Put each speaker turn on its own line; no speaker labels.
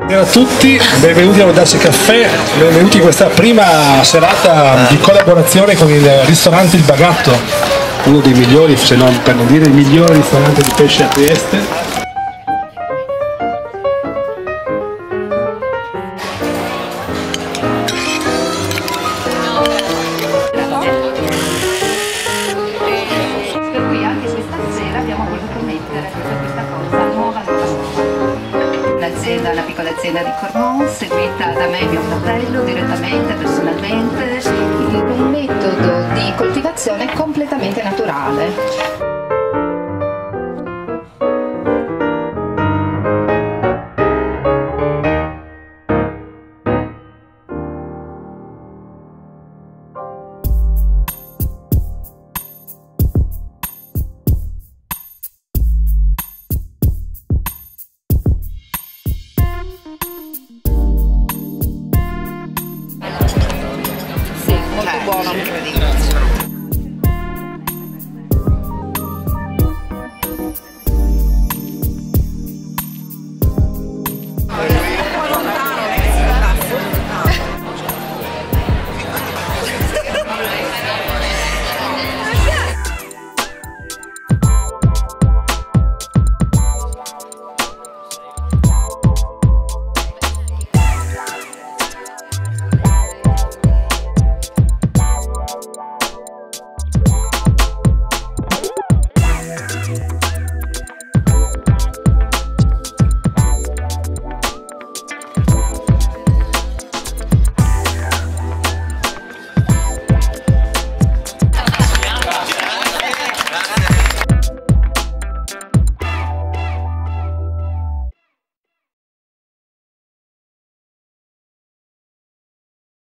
Buonasera a tutti, benvenuti a Audace Caffè, benvenuti in questa prima serata di collaborazione con il ristorante Il Bagatto, uno dei migliori, se non per non dire il migliore ristorante di pesce a Trieste.
Per cui anche questa sera abbiamo voluto mettere questa cosa nuova. L'azienda, la piccola azienda di Cormon, seguita da me e mio fratello direttamente, personalmente, un metodo di coltivazione completamente naturale. Molto buono, incredibile.